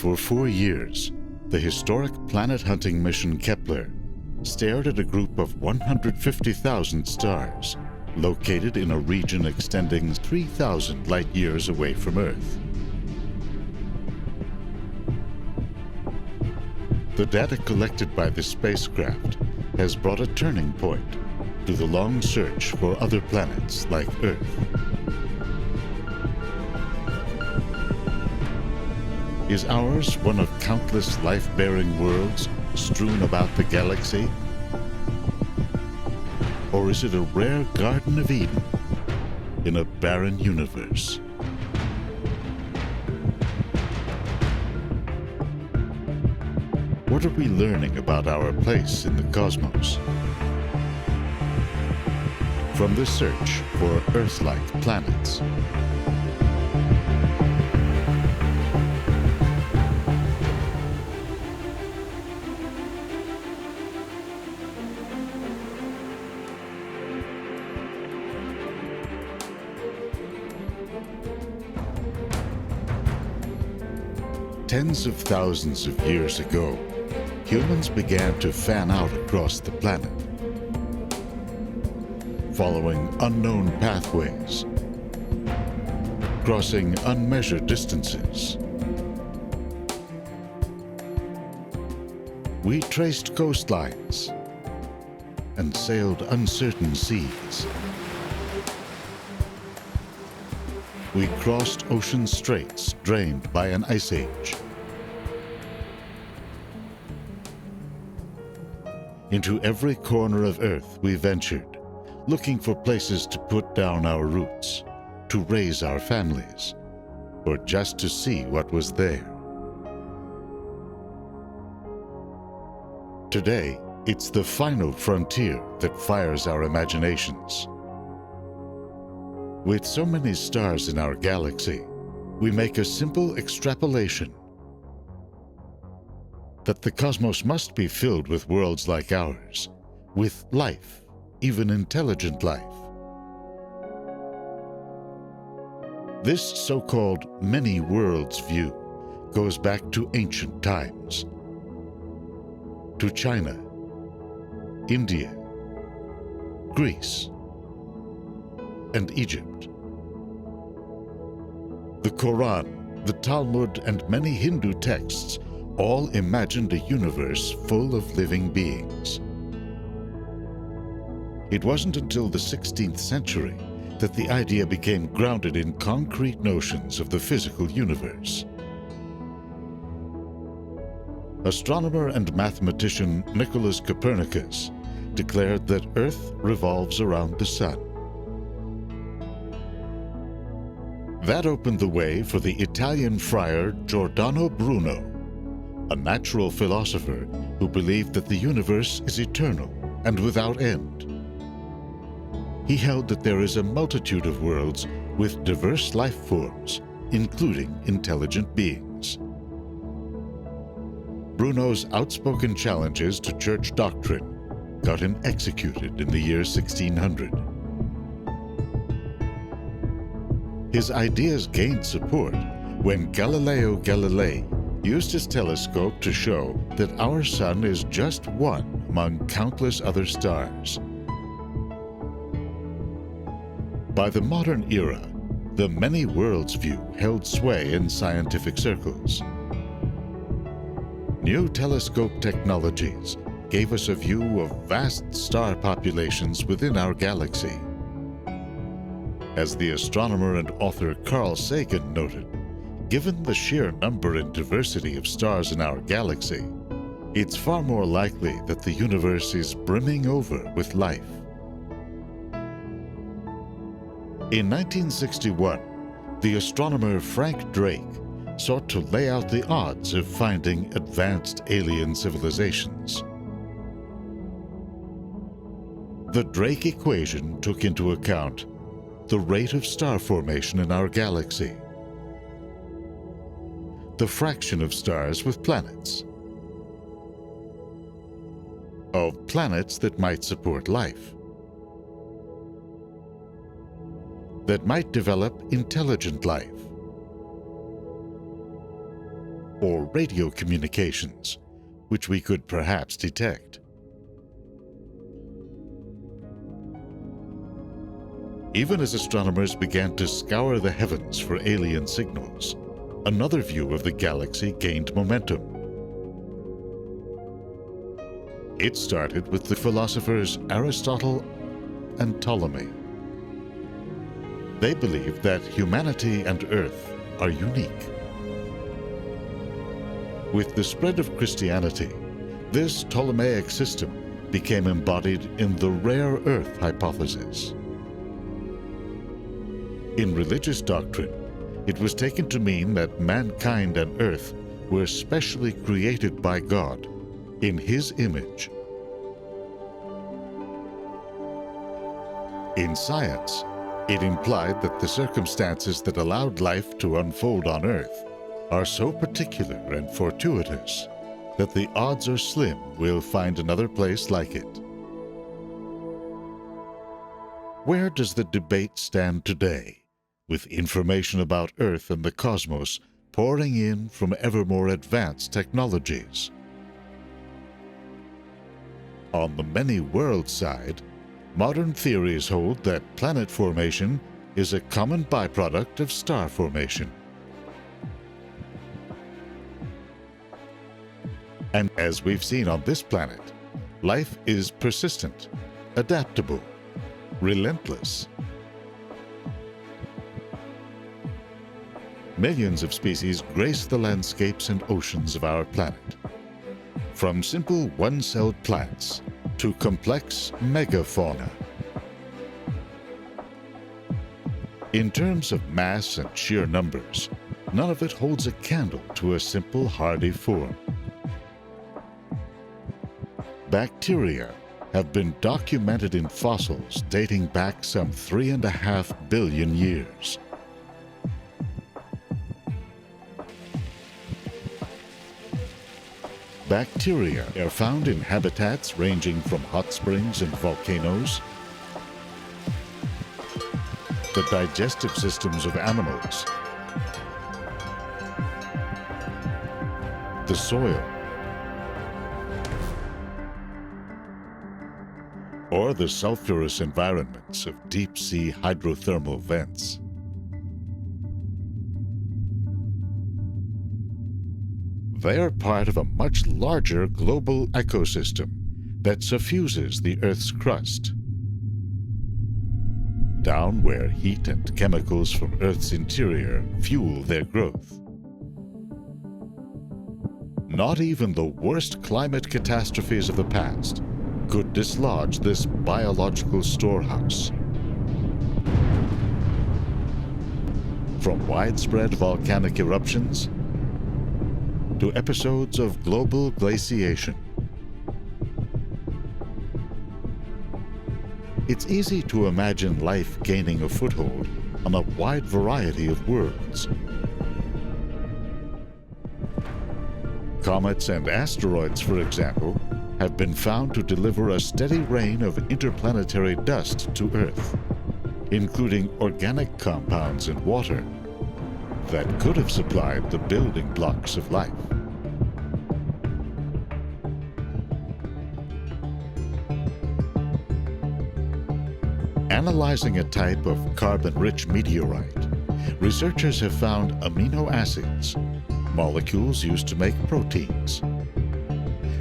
For 4 years, the historic planet-hunting mission Kepler stared at a group of 150,000 stars located in a region extending 3,000 light-years away from Earth. The data collected by the spacecraft has brought a turning point to the long search for other planets like Earth. Is ours one of countless life-bearing worlds strewn about the galaxy? Or is it a rare Garden of Eden in a barren universe? What are we learning about our place in the cosmos? From the search for Earth-like planets. Tens of thousands of years ago, humans began to fan out across the planet, following unknown pathways, crossing unmeasured distances. We traced coastlines and sailed uncertain seas. We crossed ocean straits drained by an ice age. Into every corner of Earth we ventured, looking for places to put down our roots, to raise our families, or just to see what was there. Today, it's the final frontier that fires our imaginations. With so many stars in our galaxy, we make a simple extrapolation that the cosmos must be filled with worlds like ours, with life, even intelligent life. This so-called many worlds view goes back to ancient times, to China, India, Greece, and Egypt. The Quran, the Talmud, and many Hindu texts all imagined a universe full of living beings. It wasn't until the 16th century that the idea became grounded in concrete notions of the physical universe. Astronomer and mathematician Nicholas Copernicus declared that Earth revolves around the Sun. That opened the way for the Italian friar Giordano Bruno, a natural philosopher who believed that the universe is eternal and without end. He held that there is a multitude of worlds with diverse life forms, including intelligent beings. Bruno's outspoken challenges to church doctrine got him executed in the year 1600. His ideas gained support when Galileo Galilei used his telescope to show that our sun is just one among countless other stars. By the modern era, the many worlds view held sway in scientific circles. New telescope technologies gave us a view of vast star populations within our galaxy. As the astronomer and author Carl Sagan noted, given the sheer number and diversity of stars in our galaxy, it's far more likely that the universe is brimming over with life. In 1961, the astronomer Frank Drake sought to lay out the odds of finding advanced alien civilizations. The Drake equation took into account the rate of star formation in our galaxy, the fraction of stars with planets, of planets that might support life, that might develop intelligent life, or radio communications, which we could perhaps detect. Even as astronomers began to scour the heavens for alien signals, another view of the galaxy gained momentum. It started with the philosophers Aristotle and Ptolemy. They believed that humanity and Earth are unique. With the spread of Christianity, this Ptolemaic system became embodied in the rare Earth hypothesis. In religious doctrine, it was taken to mean that mankind and Earth were specially created by God in His image. In science, it implied that the circumstances that allowed life to unfold on Earth are so particular and fortuitous that the odds are slim we'll find another place like it. Where does the debate stand today, with information about Earth and the cosmos pouring in from ever more advanced technologies? On the many-world side, modern theories hold that planet formation is a common byproduct of star formation. And as we've seen on this planet, life is persistent, adaptable, relentless. Millions of species grace the landscapes and oceans of our planet. From simple one-celled plants to complex megafauna. In terms of mass and sheer numbers, none of it holds a candle to a simple hardy form. Bacteria have been documented in fossils dating back some 3.5 billion years. Bacteria are found in habitats ranging from hot springs and volcanoes, the digestive systems of animals, the soil, or the sulfurous environments of deep-sea hydrothermal vents. They are part of a much larger global ecosystem that suffuses the Earth's crust. Down where heat and chemicals from Earth's interior fuel their growth. Not even the worst climate catastrophes of the past could dislodge this biological storehouse. From widespread volcanic eruptions to episodes of global glaciation. It's easy to imagine life gaining a foothold on a wide variety of worlds. Comets and asteroids, for example, have been found to deliver a steady rain of interplanetary dust to Earth, including organic compounds and water that could have supplied the building blocks of life. Analyzing a type of carbon-rich meteorite, researchers have found amino acids, molecules used to make proteins.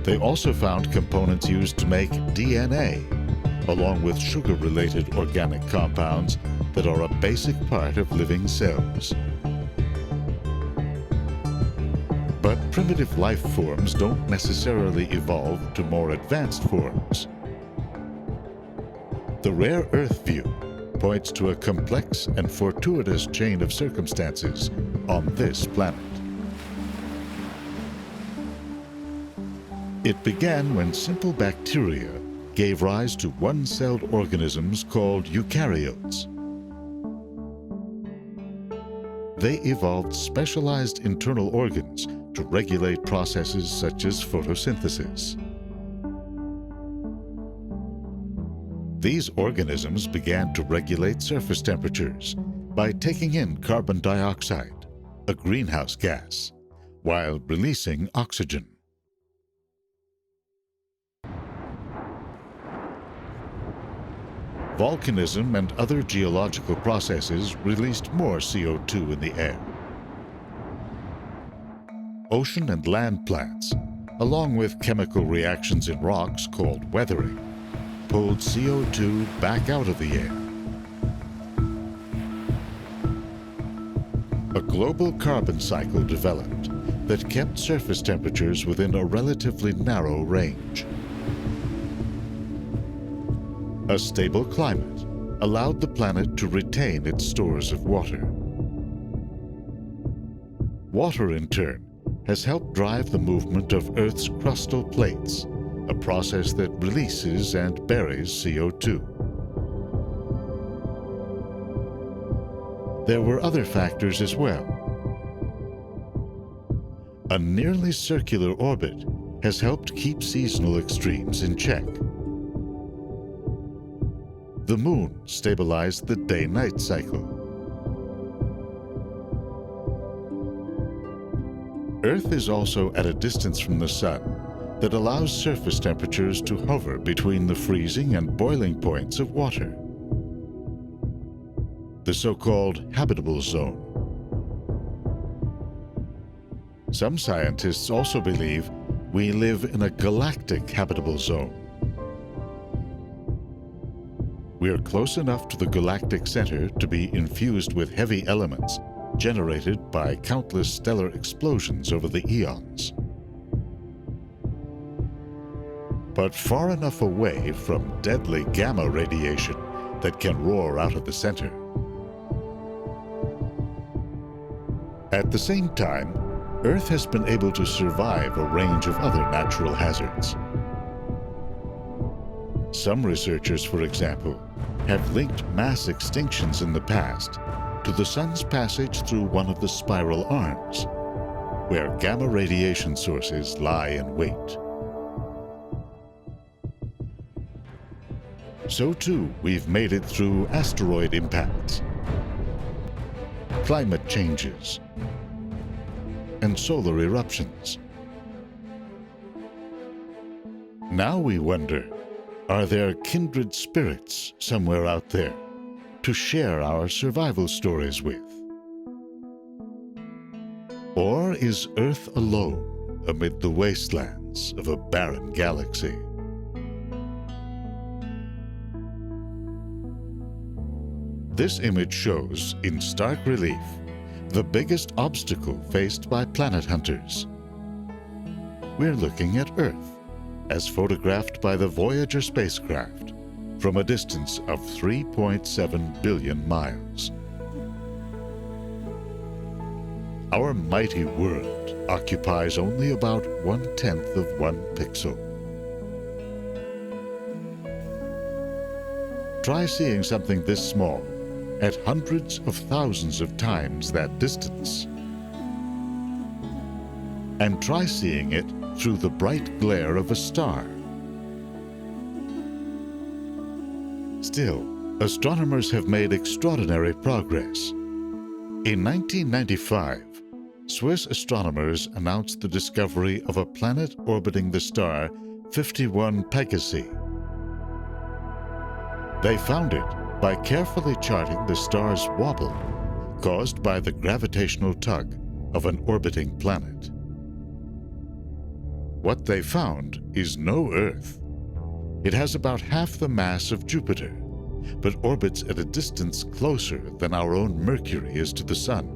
They also found components used to make DNA, along with sugar-related organic compounds that are a basic part of living cells. But primitive life forms don't necessarily evolve to more advanced forms. The rare Earth view points to a complex and fortuitous chain of circumstances on this planet. It began when simple bacteria gave rise to one-celled organisms called eukaryotes. They evolved specialized internal organs to regulate processes such as photosynthesis. These organisms began to regulate surface temperatures by taking in carbon dioxide, a greenhouse gas, while releasing oxygen. Volcanism and other geological processes released more CO2 in the air. Ocean and land plants, along with chemical reactions in rocks called weathering, pulled CO2 back out of the air. A global carbon cycle developed that kept surface temperatures within a relatively narrow range. A stable climate allowed the planet to retain its stores of water. Water, in turn, has helped drive the movement of Earth's crustal plates, a process that releases and buries CO2. There were other factors as well. A nearly circular orbit has helped keep seasonal extremes in check. The Moon stabilized the day-night cycle. Earth is also at a distance from the Sun that allows surface temperatures to hover between the freezing and boiling points of water, the so-called habitable zone. Some scientists also believe we live in a galactic habitable zone. We are close enough to the galactic center to be infused with heavy elements generated by countless stellar explosions over the eons, but far enough away from deadly gamma radiation that can roar out of the center. At the same time, Earth has been able to survive a range of other natural hazards. Some researchers, for example, have linked mass extinctions in the past to the Sun's passage through one of the spiral arms, where gamma radiation sources lie in wait. So too, we've made it through asteroid impacts, climate changes, and solar eruptions. Now we wonder, are there kindred spirits somewhere out there to share our survival stories with? Or is Earth alone amid the wastelands of a barren galaxy? This image shows, in stark relief, the biggest obstacle faced by planet hunters. We're looking at Earth, as photographed by the Voyager spacecraft from a distance of 3.7 billion miles. Our mighty world occupies only about 1/10 of 1 pixel. Try seeing something this small at hundreds of thousands of times that distance. And try seeing it through the bright glare of a star. Still, astronomers have made extraordinary progress. In 1995, Swiss astronomers announced the discovery of a planet orbiting the star 51 Pegasi. They found it by carefully charting the star's wobble caused by the gravitational tug of an orbiting planet. What they found is no Earth. It has about half the mass of Jupiter, but orbits at a distance closer than our own Mercury is to the Sun.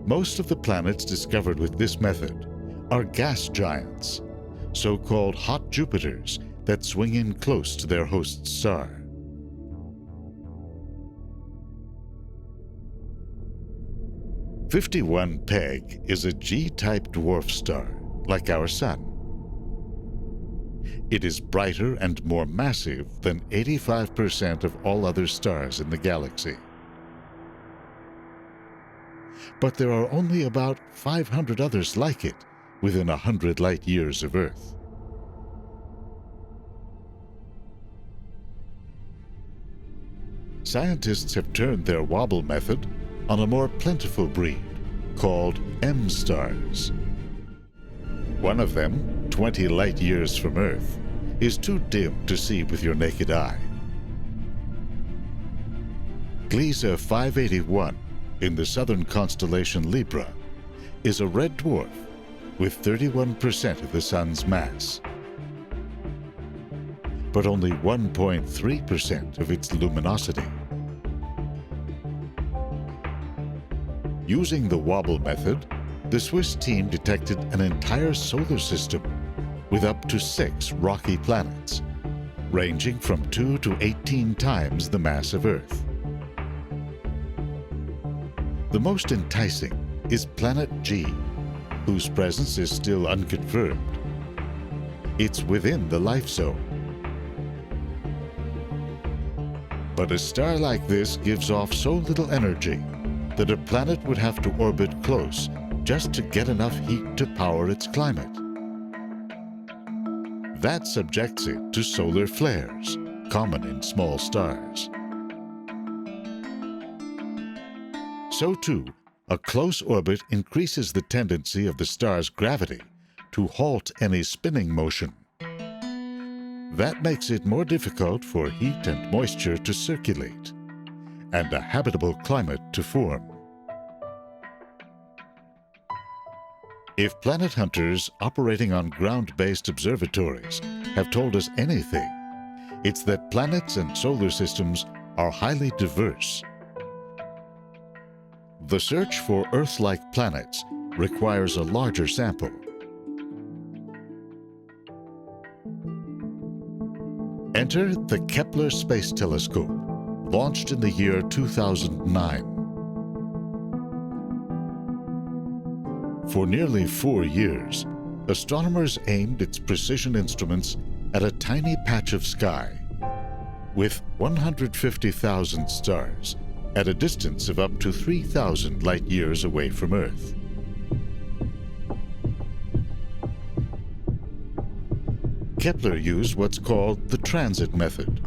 Most of the planets discovered with this method are gas giants, so-called hot Jupiters that swing in close to their host star. "51 Peg is a G-type dwarf star, like our Sun. It is brighter and more massive than 85% of all other stars in the galaxy. But there are only about 500 others like it within 100 light years of Earth. Scientists have turned their wobble method on a more plentiful breed, called M stars. One of them, 20 light-years from Earth, is too dim to see with your naked eye. Gliese 581 in the southern constellation Libra is a red dwarf with 31% of the Sun's mass, but only 1.3% of its luminosity. Using the wobble method, the Swiss team detected an entire solar system with up to 6 rocky planets, ranging from 2 to 18 times the mass of Earth. The most enticing is Planet G, whose presence is still unconfirmed. It's within the life zone. But a star like this gives off so little energy that a planet would have to orbit close just to get enough heat to power its climate. That subjects it to solar flares, common in small stars. So too, a close orbit increases the tendency of the star's gravity to halt any spinning motion. That makes it more difficult for heat and moisture to circulate, and a habitable climate to form. If planet hunters operating on ground-based observatories have told us anything, it's that planets and solar systems are highly diverse. The search for Earth-like planets requires a larger sample. Enter the Kepler Space Telescope, launched in the year 2009. For nearly 4 years, astronomers aimed its precision instruments at a tiny patch of sky with 150,000 stars at a distance of up to 3,000 light-years away from Earth. Kepler used what's called the transit method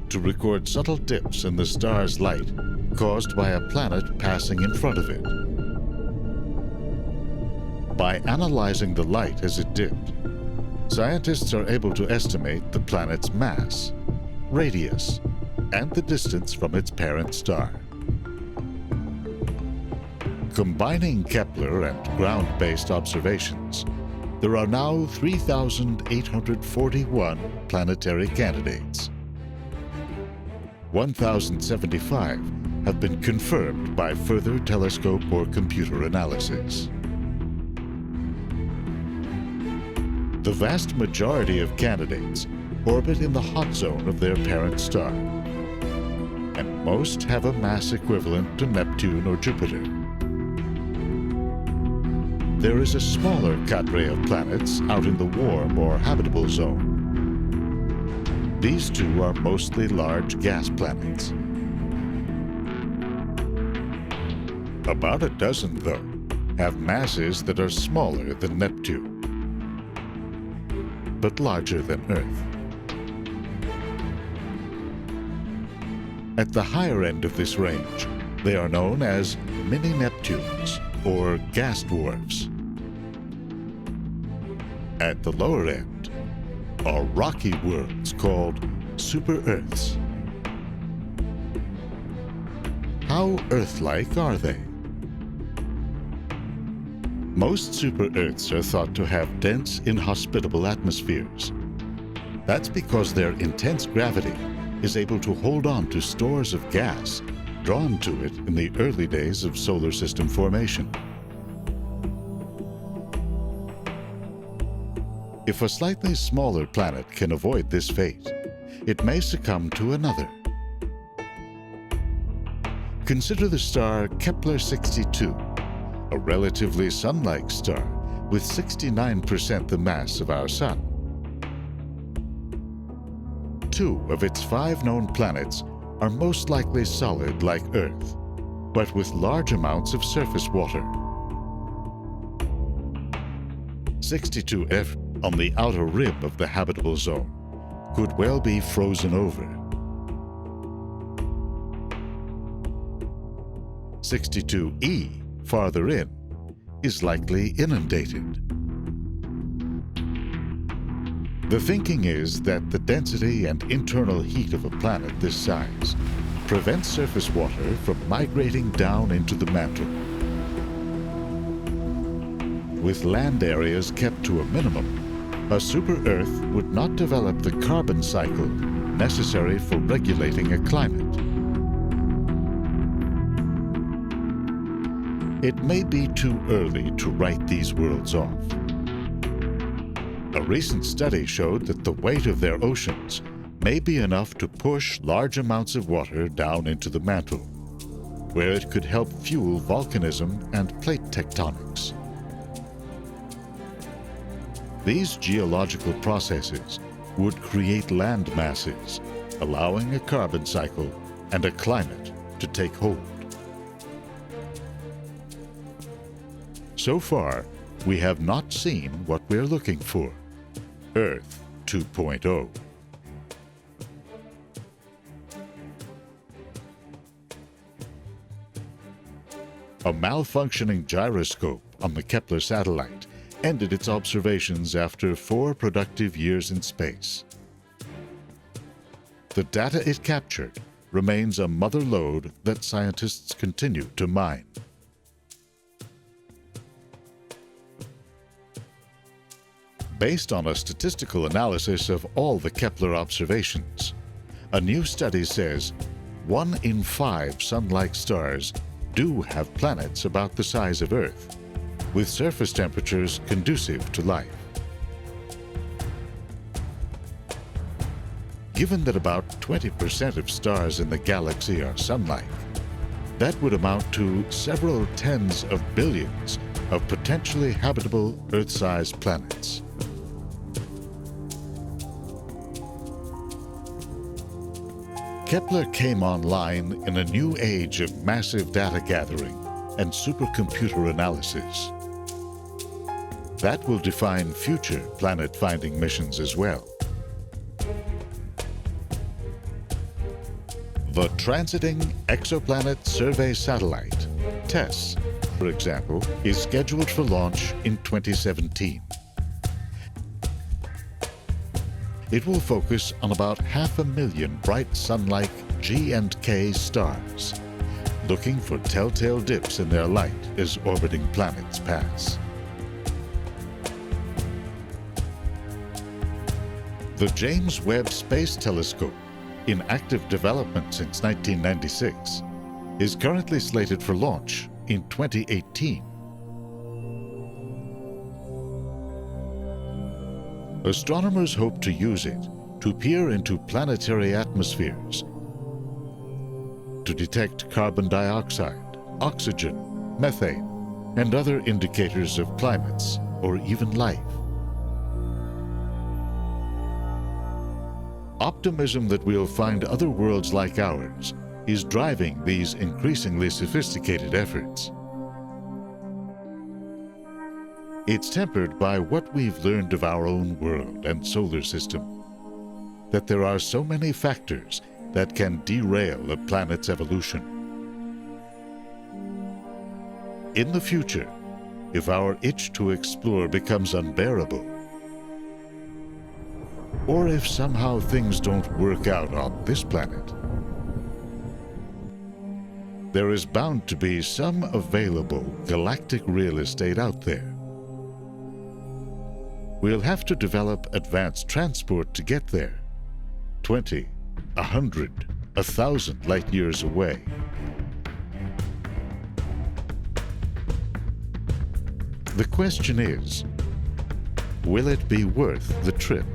to record subtle dips in the star's light caused by a planet passing in front of it. By analyzing the light as it dipped, scientists are able to estimate the planet's mass, radius, and the distance from its parent star. Combining Kepler and ground-based observations, there are now 3,841 planetary candidates. 1,075 have been confirmed by further telescope or computer analysis. The vast majority of candidates orbit in the hot zone of their parent star, and most have a mass equivalent to Neptune or Jupiter. There is a smaller cadre of planets out in the warm or habitable zone. These two are mostly large gas planets. About a dozen, though, have masses that are smaller than Neptune, but larger than Earth. At the higher end of this range, they are known as mini-Neptunes, or gas dwarfs. At the lower end are rocky worlds called super-Earths. How Earth-like are they? Most super-Earths are thought to have dense, inhospitable atmospheres. That's because their intense gravity is able to hold on to stores of gas drawn to it in the early days of solar system formation. If a slightly smaller planet can avoid this fate, it may succumb to another. Consider the star Kepler 62, a relatively Sun-like star with 69% the mass of our Sun. 2 of its 5 known planets are most likely solid like Earth, but with large amounts of surface water. 62F on the outer rim of the habitable zone could well be frozen over. 62E farther in is likely inundated. The thinking is that the density and internal heat of a planet this size prevents surface water from migrating down into the mantle. With land areas kept to a minimum, a super-Earth would not develop the carbon cycle necessary for regulating a climate. It may be too early to write these worlds off. A recent study showed that the weight of their oceans may be enough to push large amounts of water down into the mantle, where it could help fuel volcanism and plate tectonics. These geological processes would create land masses, allowing a carbon cycle and a climate to take hold. So far, we have not seen what we're looking for: Earth 2.0. A malfunctioning gyroscope on the Kepler satellite ended its observations after 4 productive years in space. The data it captured remains a mother lode that scientists continue to mine. Based on a statistical analysis of all the Kepler observations, a new study says 1 in 5 Sun-like stars do have planets about the size of Earth, with surface temperatures conducive to life. Given that about 20% of stars in the galaxy are Sun-like, that would amount to several tens of billions of potentially habitable Earth-sized planets. Kepler came online in a new age of massive data gathering and supercomputer analysis. That will define future planet-finding missions as well. The Transiting Exoplanet Survey Satellite, TESS, for example, is scheduled for launch in 2017. It will focus on about 500,000 bright sun-like G and K stars, looking for telltale dips in their light as orbiting planets pass. The James Webb Space Telescope, in active development since 1996, is currently slated for launch in 2018. Astronomers hope to use it to peer into planetary atmospheres, to detect carbon dioxide, oxygen, methane, and other indicators of climates or even life. Optimism that we'll find other worlds like ours is driving these increasingly sophisticated efforts. It's tempered by what we've learned of our own world and solar system, that there are so many factors that can derail a planet's evolution. In the future, if our itch to explore becomes unbearable, or if somehow things don't work out on this planet, there is bound to be some available galactic real estate out there. We'll have to develop advanced transport to get there, 20, 100, 1,000 light years away. The question is, will it be worth the trip?